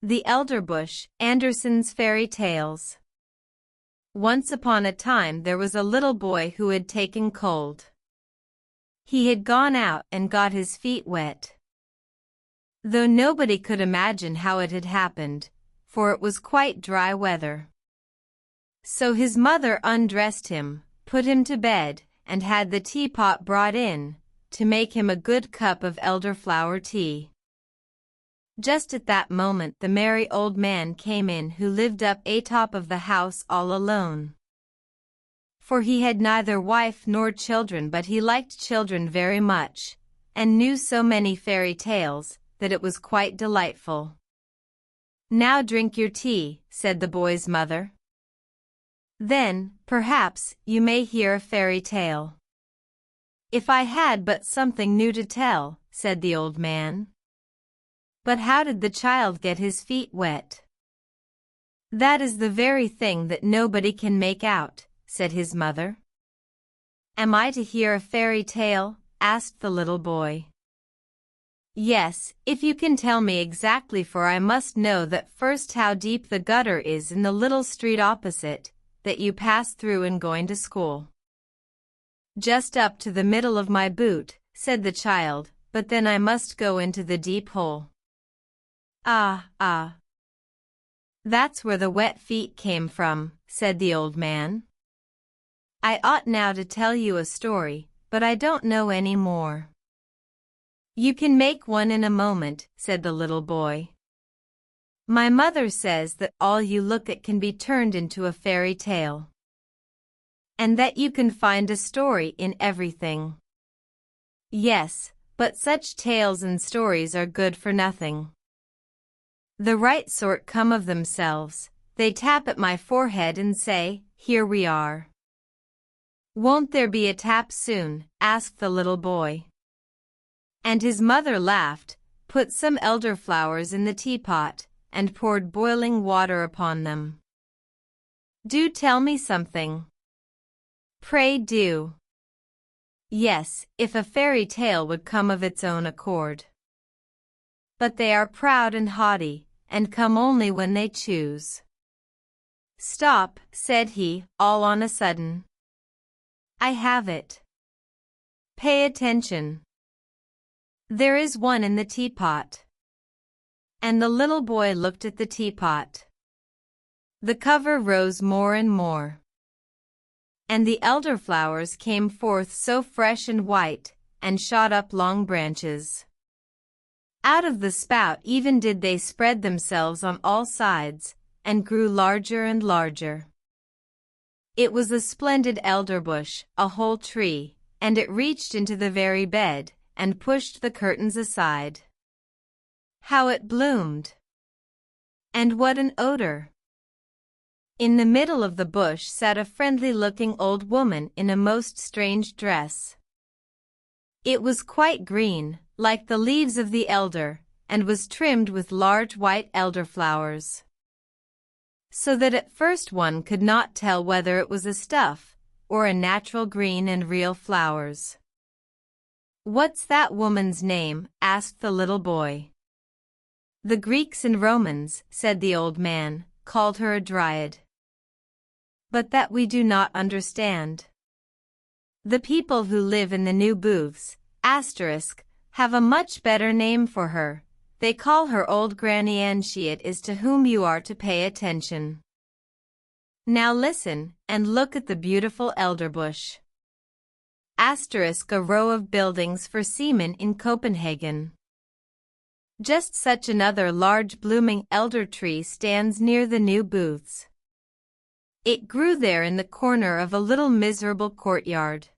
The Elderbush, Andersen's Fairy Tales. Once upon a time there was a little boy who had taken cold. He had gone out and got his feet wet. Though nobody could imagine how it had happened, for it was quite dry weather. So his mother undressed him, put him to bed, and had the teapot brought in, to make him a good cup of elderflower tea. Just at that moment the merry old man came in who lived up atop of the house all alone. For he had neither wife nor children, but he liked children very much, and knew so many fairy tales, that it was quite delightful. "Now drink your tea," said the boy's mother. "Then, perhaps, you may hear a fairy tale." "If I had but something new to tell," said the old man. "But how did the child get his feet wet?" "That is the very thing that nobody can make out," said his mother. "Am I to hear a fairy tale?" asked the little boy. "Yes, if you can tell me exactly, for I must know that first how deep the gutter is in the little street opposite, that you pass through in going to school." "Just up to the middle of my boot," said the child, "but then I must go into the deep hole." Ah. "That's where the wet feet came from," said the old man. "I ought now to tell you a story, but I don't know any more." "You can make one in a moment," said the little boy. "My mother says that all you look at can be turned into a fairy tale. And that you can find a story in everything." "Yes, but such tales and stories are good for nothing. The right sort come of themselves. They tap at my forehead and say, 'Here we are.'" "Won't there be a tap soon?" asked the little boy. And his mother laughed, put some elderflowers in the teapot, and poured boiling water upon them. "Do tell me something." "Pray do." "Yes, if a fairy tale would come of its own accord. But they are proud and haughty, and come only when they choose." "Stop," said he, all on a sudden. "I have it. Pay attention. There is one in the teapot." And the little boy looked at the teapot. The cover rose more and more. And the elderflowers came forth so fresh and white, and shot up long branches. Out of the spout even did they spread themselves on all sides, and grew larger and larger. It was a splendid elderbush, a whole tree, and it reached into the very bed, and pushed the curtains aside. How it bloomed! And what an odor! In the middle of the bush sat a friendly-looking old woman in a most strange dress. It was quite green, like the leaves of the elder, and was trimmed with large white elderflowers, so that at first one could not tell whether it was a stuff, or a natural green and real flowers. "What's that woman's name?" asked the little boy. "The Greeks and Romans," said the old man, "called her a dryad. But that we do not understand. The people who live in the new booths, have a much better name for her. They call her Old Granny, and she it is to whom you are to pay attention. Now listen, and look at the beautiful elderbush. A row of buildings for seamen in Copenhagen. Just such another large blooming elder tree stands near the new booths. It grew there in the corner of a little miserable courtyard.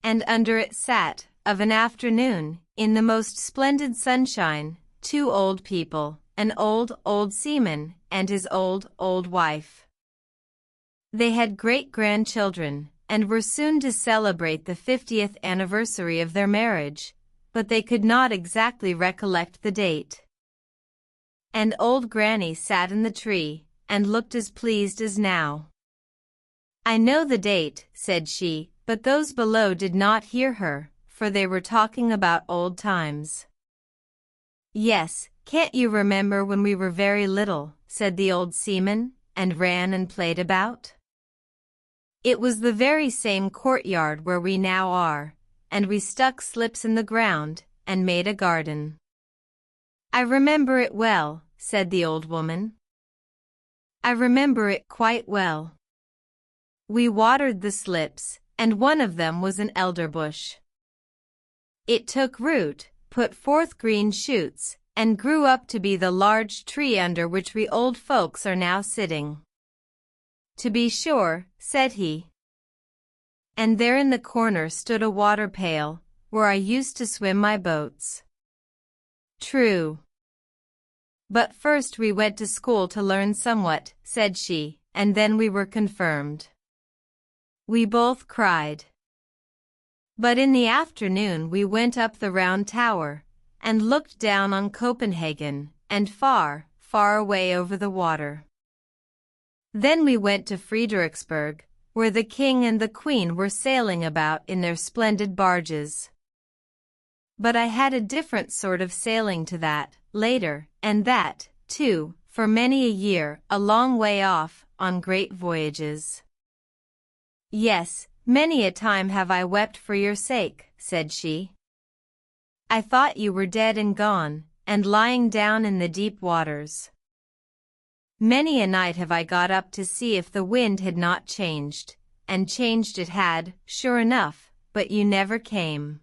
And under it sat, of an afternoon, in the most splendid sunshine, two old people, an old seaman, and his old wife. They had great-grandchildren, and were soon to celebrate the 50th anniversary of their marriage, but they could not exactly recollect the date. And old Granny sat in the tree, and looked as pleased as now. "I know the date," said she, but those below did not hear her, for they were talking about old times. "Yes, "Can't you remember when we were very little?" said the old seaman, and ran and played about. "It was the very same courtyard where we now are, and we stuck slips in the ground, and made a garden." "I remember it well," said the old woman. "I remember it quite well. We watered the slips, and one of them was an elderbush. It took root, put forth green shoots, and grew up to be the large tree under which we old folks are now sitting." "To be sure," said he. "And there in the corner stood a water pail, where I used to swim my boats." "True. But first we went to school to learn somewhat," said she, "and then we were confirmed." We both cried. But in the afternoon we went up the round tower, and looked down on Copenhagen, and far, far away over the water. Then we went to Fredericksburg, where the king and the queen were sailing about in their splendid barges. But I had a different sort of sailing to that, later, and that, too, for many a year, a long way off, on great voyages. "Yes, many a time have I wept for your sake," said she. "I thought you were dead and gone, and lying down in the deep waters. Many a night have I got up to see if the wind had not changed, and changed it had, sure enough, but you never came.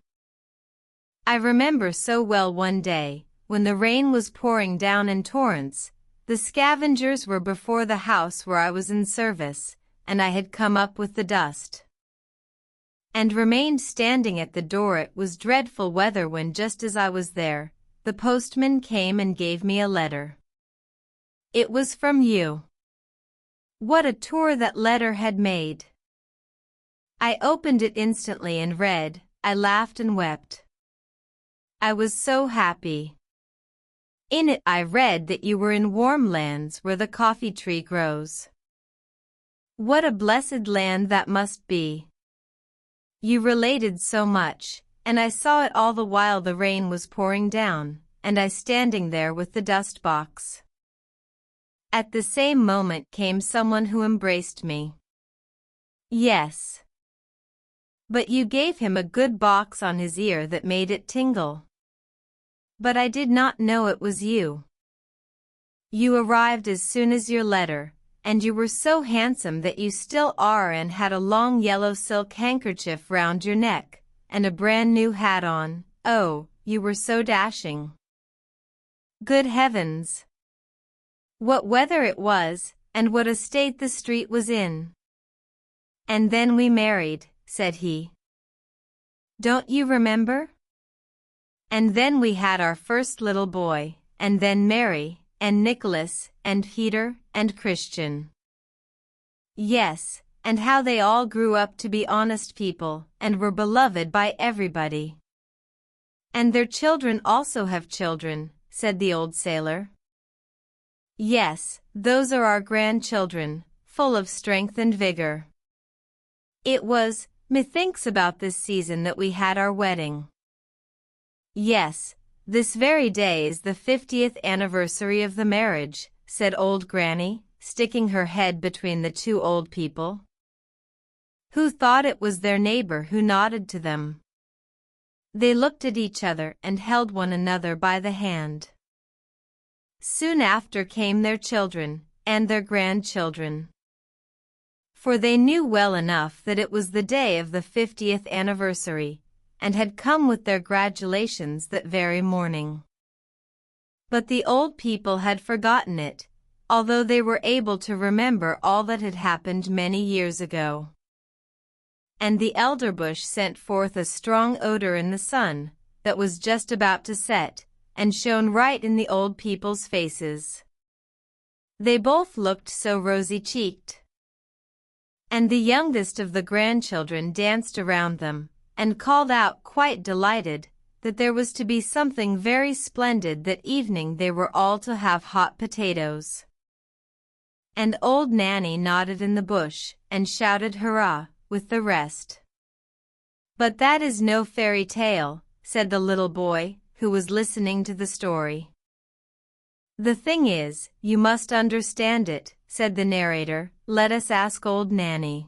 I remember so well one day, when the rain was pouring down in torrents, the scavengers were before the house where I was in service, and I had come up with the dust, and remained standing at the door. It was dreadful weather when, just as I was there, the postman came and gave me a letter. It was from you. What a tour that letter had made! I opened it instantly and read. I laughed and wept. I was so happy. In it I read that you were in warm lands where the coffee tree grows. What a blessed land that must be! You related so much, and I saw it all the while the rain was pouring down, and I standing there with the dust box. At the same moment came someone who embraced me. Yes. But you gave him a good box on his ear that made it tingle. But I did not know it was you. You arrived as soon as your letter, and you were so handsome that you still are, and had a long yellow silk handkerchief round your neck, and a brand new hat on. Oh, you were so dashing. Good heavens! What weather it was, and what a state the street was in. And then we married, said he. Don't you remember? And then we had our first little boy, and then Mary, and Nicholas, and Peter, and Christian. Yes, and how they all grew up to be honest people, and were beloved by everybody. And their children also have children, said the old sailor. Yes, those are our grandchildren, full of strength and vigor. It was, methinks, about this season that we had our wedding. Yes, this very day is the 50th anniversary of the marriage, said old Granny, sticking her head between the two old people, who thought it was their neighbor who nodded to them. They looked at each other and held one another by the hand. Soon after came their children, and their grandchildren. For they knew well enough that it was the day of the 50th anniversary, and had come with their gratulations that very morning. But the old people had forgotten it, although they were able to remember all that had happened many years ago. And the elderbush sent forth a strong odor in the sun, that was just about to set, and shone right in the old people's faces. They both looked so rosy-cheeked. And the youngest of the grandchildren danced around them, and called out, quite delighted, that there was to be something very splendid that evening. They were all to have hot potatoes. And old Nanny nodded in the bush, and shouted hurrah, with the rest. But that is no fairy tale, said the little boy, who was listening to the story. The thing is, you must understand it, said the narrator. Let us ask old Nanny.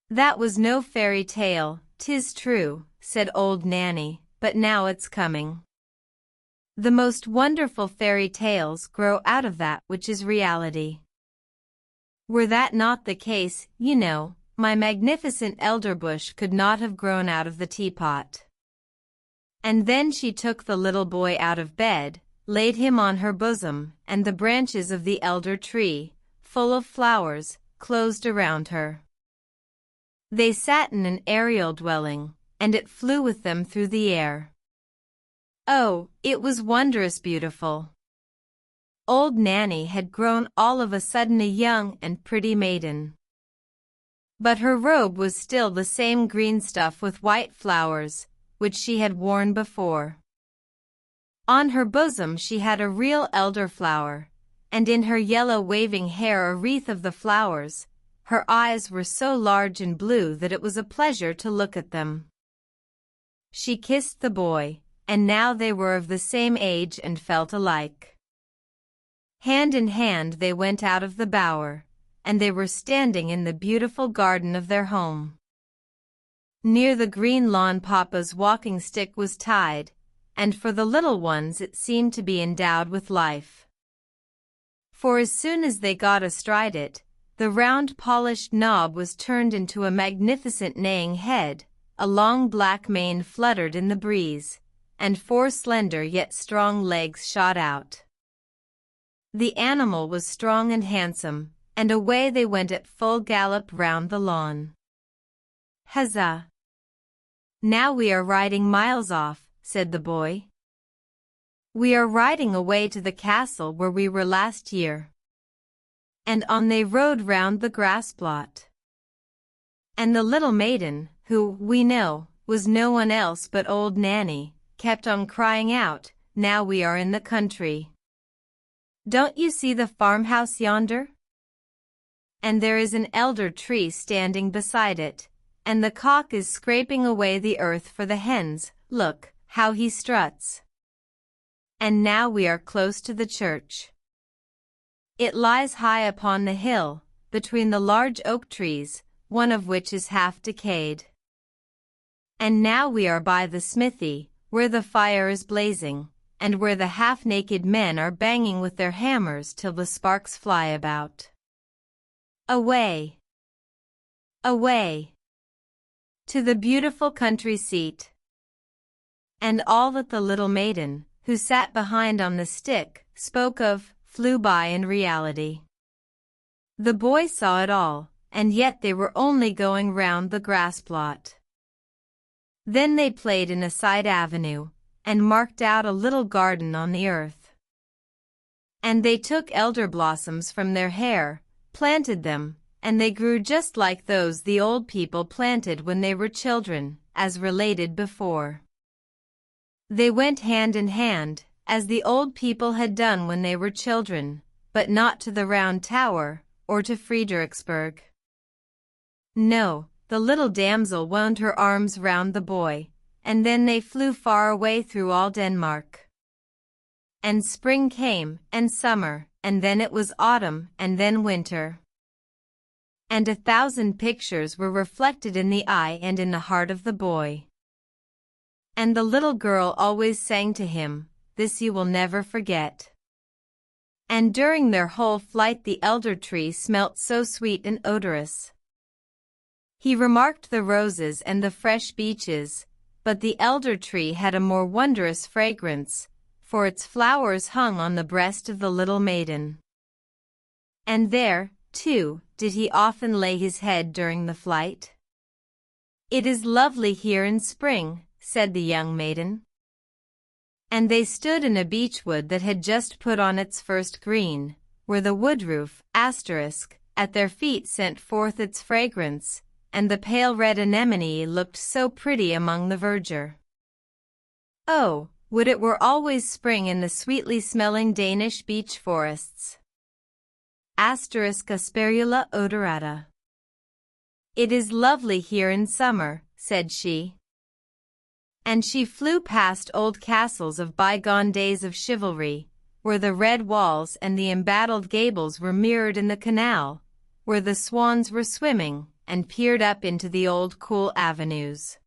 That was no fairy tale, 'tis true, said old Nanny, but now it's coming. The most wonderful fairy tales grow out of that which is reality. Were that not the case, you know, my magnificent elderbush could not have grown out of the teapot. And then she took the little boy out of bed, laid him on her bosom, and the branches of the elder tree, full of flowers, closed around her. They sat in an aerial dwelling, and it flew with them through the air. Oh, it was wondrous beautiful. Old Nanny had grown all of a sudden a young and pretty maiden. But her robe was still the same green stuff with white flowers, which she had worn before. On her bosom she had a real elderflower, and in her yellow waving hair a wreath of the flowers. Her eyes were so large and blue that it was a pleasure to look at them. She kissed the boy, and now they were of the same age and felt alike. Hand in hand they went out of the bower, and they were standing in the beautiful garden of their home. Near the green lawn Papa's walking stick was tied, and for the little ones it seemed to be endowed with life. For as soon as they got astride it, the round polished knob was turned into a magnificent neighing head, a long black mane fluttered in the breeze, and 4 slender yet strong legs shot out. The animal was strong and handsome, and away they went at full gallop round the lawn. Huzzah! Now we are riding miles off, said the boy. We are riding away to the castle where we were last year. And on they rode round the grass plot. And the little maiden, who, we know, was no one else but old Nanny, kept on crying out, now we are in the country. Don't you see the farmhouse yonder? And there is an elder tree standing beside it, and the cock is scraping away the earth for the hens. Look, how he struts. And now we are close to the church. It lies high upon the hill, between the large oak trees, one of which is half decayed. And now we are by the smithy, where the fire is blazing, and where the half-naked men are banging with their hammers till the sparks fly about. Away! Away! To the beautiful country seat. And all that the little maiden, who sat behind on the stick, spoke of, flew by in reality. The boy saw it all, and yet they were only going round the grass plot. Then they played in a side avenue, and marked out a little garden on the earth. And they took elder blossoms from their hair, planted them, and they grew just like those the old people planted when they were children, as related before. They went hand in hand, as the old people had done when they were children, but not to the Round Tower, or to Friedrichsburg. No, the little damsel wound her arms round the boy, and then they flew far away through all Denmark. And spring came, and summer, and then it was autumn, and then winter. And 1,000 pictures were reflected in the eye and in the heart of the boy. And the little girl always sang to him, this you will never forget. And during their whole flight the elder tree smelt so sweet and odorous. He remarked the roses and the fresh beeches, but the elder tree had a more wondrous fragrance, for its flowers hung on the breast of the little maiden. And there, too, did he often lay his head during the flight. It is lovely here in spring, said the young maiden. And they stood in a beechwood that had just put on its first green, where the woodroof, at their feet sent forth its fragrance, and the pale red anemone looked so pretty among the verdure. Oh, would it were always spring in the sweetly smelling Danish beech forests. Asperula odorata. It is lovely here in summer, said she. And she flew past old castles of bygone days of chivalry, where the red walls and the embattled gables were mirrored in the canal, where the swans were swimming, and peered up into the old cool avenues.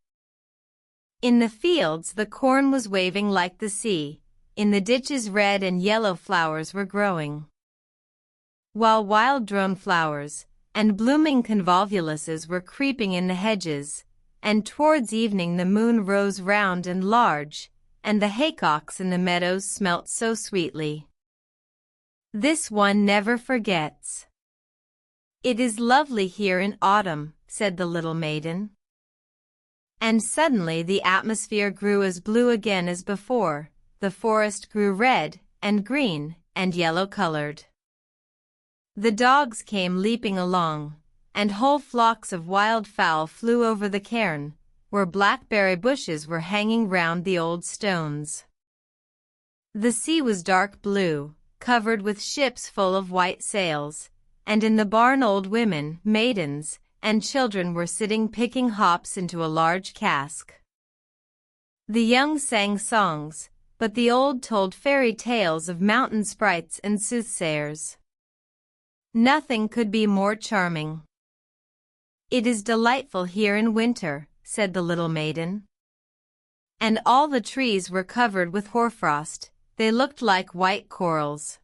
In the fields the corn was waving like the sea, in the ditches red and yellow flowers were growing, while wild drone flowers and blooming convolvuluses were creeping in the hedges, and towards evening the moon rose round and large, and the haycocks in the meadows smelt so sweetly. This one never forgets. It is lovely here in autumn, said the little maiden. And suddenly the atmosphere grew as blue again as before, the forest grew red and green and yellow-colored. The dogs came leaping along, and whole flocks of wild fowl flew over the cairn, where blackberry bushes were hanging round the old stones. The sea was dark blue, covered with ships full of white sails, and in the barn old women, maidens, and children were sitting picking hops into a large cask. The young sang songs, but the old told fairy tales of mountain sprites and soothsayers. Nothing could be more charming. It is delightful here in winter, said the little maiden. And all the trees were covered with hoarfrost, they looked like white corals.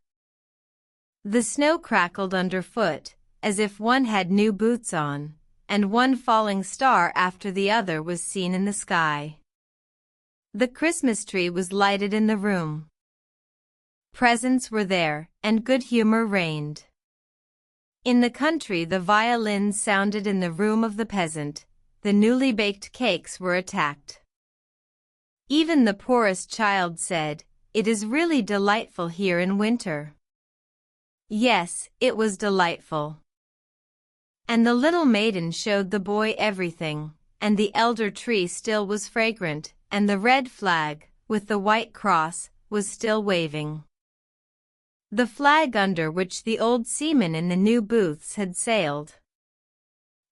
The snow crackled underfoot, as if one had new boots on, and one falling star after the other was seen in the sky. The Christmas tree was lighted in the room. Presents were there, and good humor reigned. In the country the violins sounded in the room of the peasant, the newly baked cakes were attacked. Even the poorest child said, "It is really delightful here in winter." Yes, it was delightful. And the little maiden showed the boy everything, and the elder tree still was fragrant, and the red flag, with the white cross, was still waving. The flag under which the old seamen in the new booths had sailed.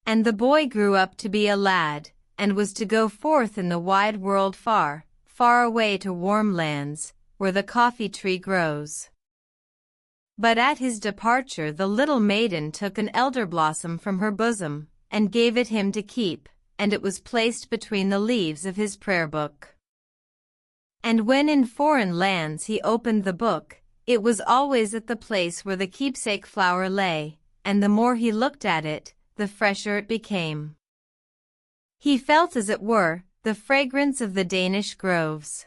And the boy grew up to be a lad, and was to go forth in the wide world far, far away to warm lands, where the coffee tree grows. But at his departure the little maiden took an elder blossom from her bosom, and gave it him to keep, and it was placed between the leaves of his prayer book. And when in foreign lands he opened the book, it was always at the place where the keepsake flower lay, and the more he looked at it, the fresher it became. He felt, as it were, the fragrance of the Danish groves.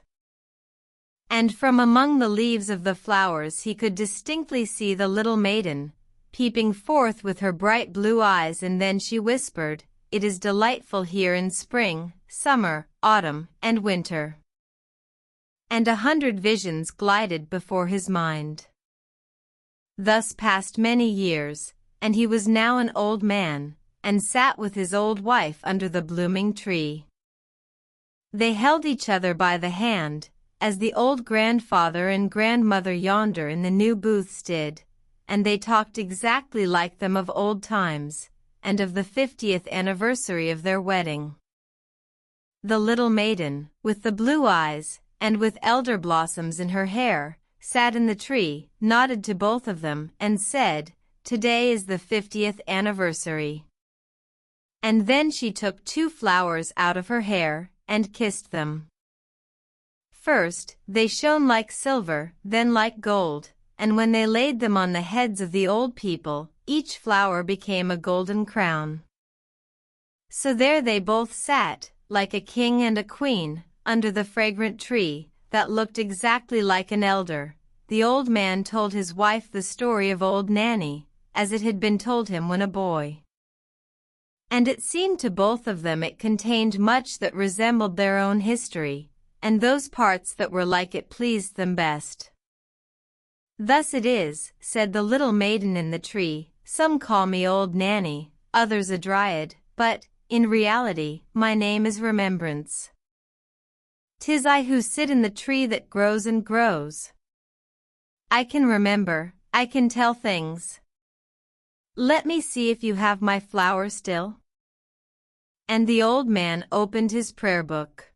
And from among the leaves of the flowers he could distinctly see the little maiden, peeping forth with her bright blue eyes, and then she whispered, "It is delightful here in spring, summer, autumn, and winter." And 100 visions glided before his mind. Thus passed many years, and he was now an old man, and sat with his old wife under the blooming tree. They held each other by the hand, as the old grandfather and grandmother yonder in the new booths did, and they talked exactly like them of old times, and of the 50th anniversary of their wedding. The little maiden, with the blue eyes, and with elder blossoms in her hair, sat in the tree, nodded to both of them, and said, "Today is the 50th anniversary." And then she took 2 flowers out of her hair, and kissed them. First, they shone like silver, then like gold, and when they laid them on the heads of the old people, each flower became a golden crown. So there they both sat, like a king and a queen, under the fragrant tree, that looked exactly like an elder. The old man told his wife the story of old Nanny, as it had been told him when a boy. And it seemed to both of them it contained much that resembled their own history, and those parts that were like it pleased them best. "Thus it is," said the little maiden in the tree, "some call me old Nanny, others a dryad, but, in reality, my name is Remembrance. 'Tis I who sit in the tree that grows and grows. I can remember, I can tell things. Let me see if you have my flower still." And the old man opened his prayer book.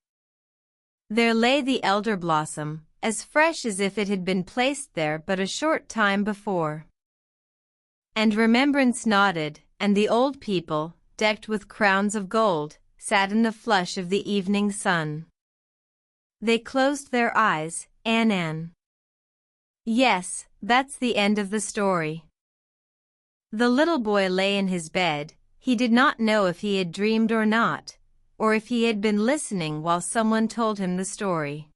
There lay the elder blossom, as fresh as if it had been placed there but a short time before. And Remembrance nodded, and the old people, decked with crowns of gold, sat in the flush of the evening sun. They closed their eyes, Ann. Yes, that's the end of the story. The little boy lay in his bed. He did not know if he had dreamed or not, or if he had been listening while someone told him the story.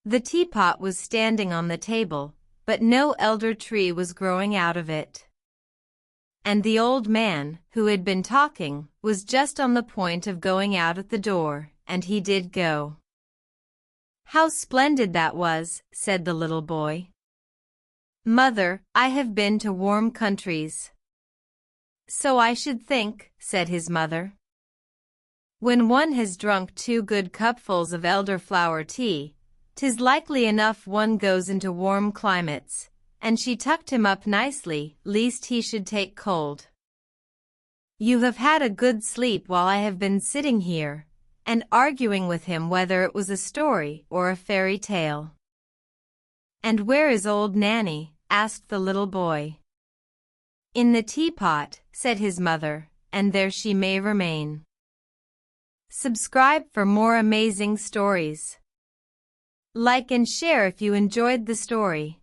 The teapot was standing on the table, but no elder tree was growing out of it. And the old man, who had been talking, was just on the point of going out at the door, and he did go. "How splendid that was," said the little boy. "Mother, I have been to warm countries." "So I should think," said his mother. "When one has drunk 2 good cupfuls of elderflower tea, 'tis likely enough one goes into warm climates," and she tucked him up nicely, lest he should take cold. "You have had a good sleep while I have been sitting here, and arguing with him whether it was a story or a fairy tale." "And where is old Nanny?" asked the little boy. "In the teapot," said his mother, "and there she may remain." Subscribe for more amazing stories. Like and share if you enjoyed the story.